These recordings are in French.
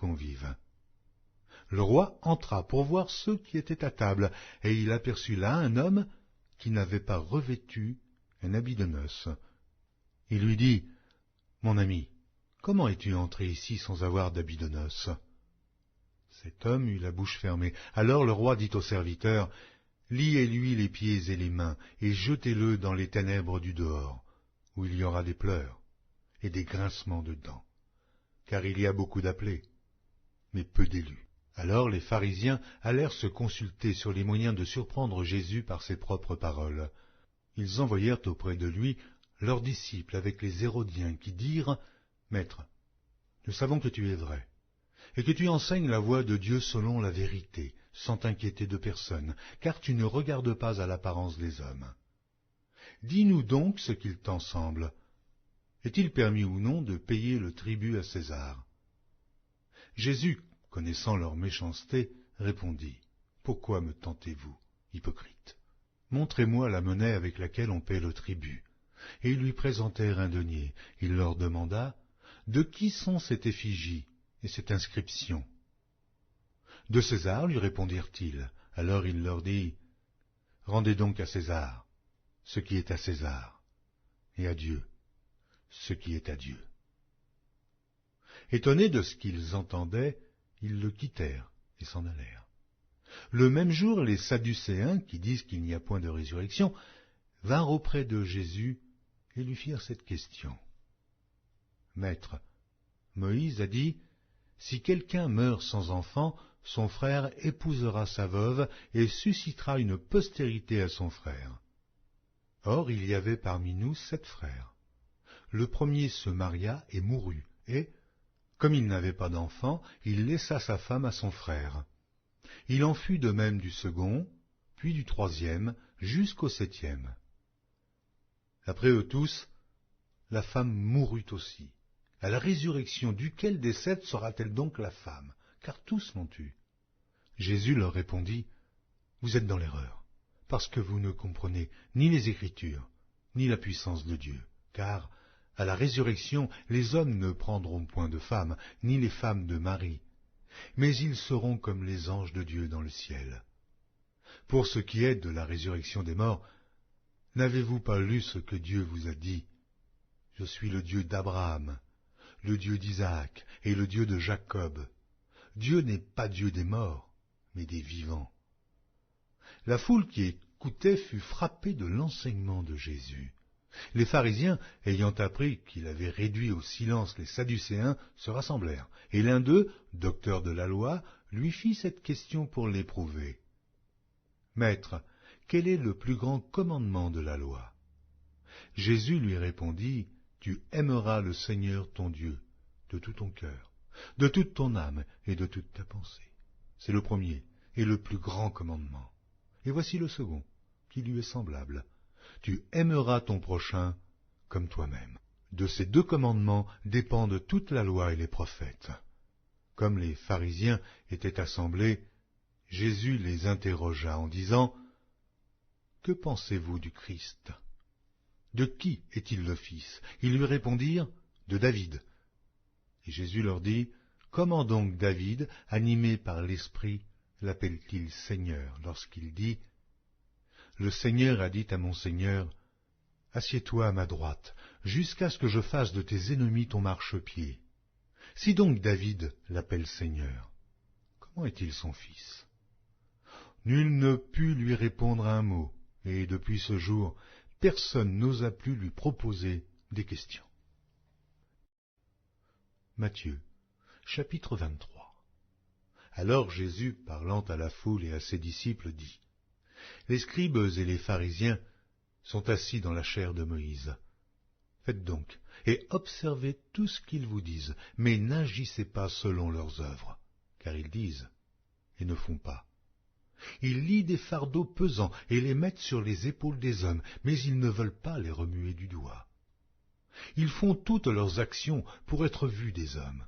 convives. Le roi entra pour voir ceux qui étaient à table, et il aperçut là un homme qui n'avait pas revêtu un habit de noces. Il lui dit, « Mon ami, comment es-tu entré ici sans avoir d'habit de noces ?» Cet homme eut la bouche fermée. Alors le roi dit au serviteur, « Liez-lui les pieds et les mains, et jetez-le dans les ténèbres du dehors, où il y aura des pleurs et des grincements de dents, car il y a beaucoup d'appelés, mais peu d'élus. » Alors les pharisiens allèrent se consulter sur les moyens de surprendre Jésus par ses propres paroles. Ils envoyèrent auprès de lui leurs disciples avec les Hérodiens qui dirent, « Maître, nous savons que tu es vrai, et que tu enseignes la voie de Dieu selon la vérité, sans t'inquiéter de personne, car tu ne regardes pas à l'apparence des hommes. Dis-nous donc ce qu'il t'en semble. Est-il permis ou non de payer le tribut à César ?» Jésus, connaissant leur méchanceté, répondit, « Pourquoi me tentez-vous, hypocrite? Montrez-moi la monnaie avec laquelle on paie le tribut. » Et ils lui présentèrent un denier. Il leur demanda, « De qui sont cette effigie et cette inscription ?» « De César, lui répondirent-ils. Alors il leur dit, « Rendez donc à César ce qui est à César, et à Dieu ce qui est à Dieu. » Étonnés de ce qu'ils entendaient, ils le quittèrent et s'en allèrent. Le même jour, les Sadducéens, qui disent qu'il n'y a point de résurrection, vinrent auprès de Jésus et lui firent cette question. « Maître, Moïse a dit, si quelqu'un meurt sans enfant, son frère épousera sa veuve et suscitera une postérité à son frère. Or il y avait parmi nous 7 frères. Le premier se maria et mourut, et, comme il n'avait pas d'enfant, il laissa sa femme à son frère. Il en fut de même du second, puis du troisième, jusqu'au 7e. Après eux tous, la femme mourut aussi. À la résurrection, duquel des 7 sera-t-elle donc la femme? Car tous l'ont eue. » Jésus leur répondit, « Vous êtes dans l'erreur, parce que vous ne comprenez ni les Écritures, ni la puissance de Dieu. Car, à la résurrection, les hommes ne prendront point de femmes, ni les femmes de mari, mais ils seront comme les anges de Dieu dans le ciel. Pour ce qui est de la résurrection des morts, n'avez-vous pas lu ce que Dieu vous a dit? Je suis le Dieu d'Abraham, le Dieu d'Isaac et le Dieu de Jacob. Dieu n'est pas Dieu des morts, mais des vivants. » La foule qui écoutait fut frappée de l'enseignement de Jésus. Les pharisiens, ayant appris qu'il avait réduit au silence les Sadducéens, se rassemblèrent, et l'un d'eux, docteur de la loi, lui fit cette question pour l'éprouver. « Maître, quel est le plus grand commandement de la loi ?» Jésus lui répondit, « Tu aimeras le Seigneur ton Dieu de tout ton cœur, de toute ton âme et de toute ta pensée. C'est le premier et le plus grand commandement. Et voici le second, qui lui est semblable. Tu aimeras ton prochain comme toi-même. » De ces 2 commandements dépendent toute la loi et les prophètes. Comme les pharisiens étaient assemblés, Jésus les interrogea en disant, « Que pensez-vous du Christ? De qui est-il le fils ?» Ils lui répondirent, « De David. » Et Jésus leur dit, « Comment donc David, animé par l'Esprit, l'appelle-t-il Seigneur, lorsqu'il dit, « Le Seigneur a dit à mon Seigneur, assieds-toi à ma droite, jusqu'à ce que je fasse de tes ennemis ton marchepied. » Si donc David l'appelle Seigneur, comment est-il son fils? Nul ne put lui répondre un mot, et depuis ce jour, personne n'osa plus lui proposer des questions. Matthieu, chapitre 23. Alors Jésus, parlant à la foule et à ses disciples, dit, « Les scribes et les pharisiens sont assis dans la chaire de Moïse. Faites donc, et observez tout ce qu'ils vous disent, mais n'agissez pas selon leurs œuvres, car ils disent et ne font pas. Ils lient des fardeaux pesants et les mettent sur les épaules des hommes, mais ils ne veulent pas les remuer du doigt. Ils font toutes leurs actions pour être vus des hommes.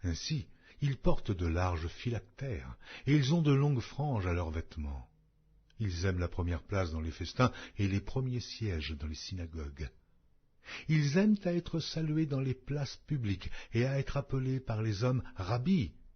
Ainsi, ils portent de larges phylactères, et ils ont de longues franges à leurs vêtements. Ils aiment la première place dans les festins et les premiers sièges dans les synagogues. Ils aiment à être salués dans les places publiques et à être appelés par les hommes « Rabbi »,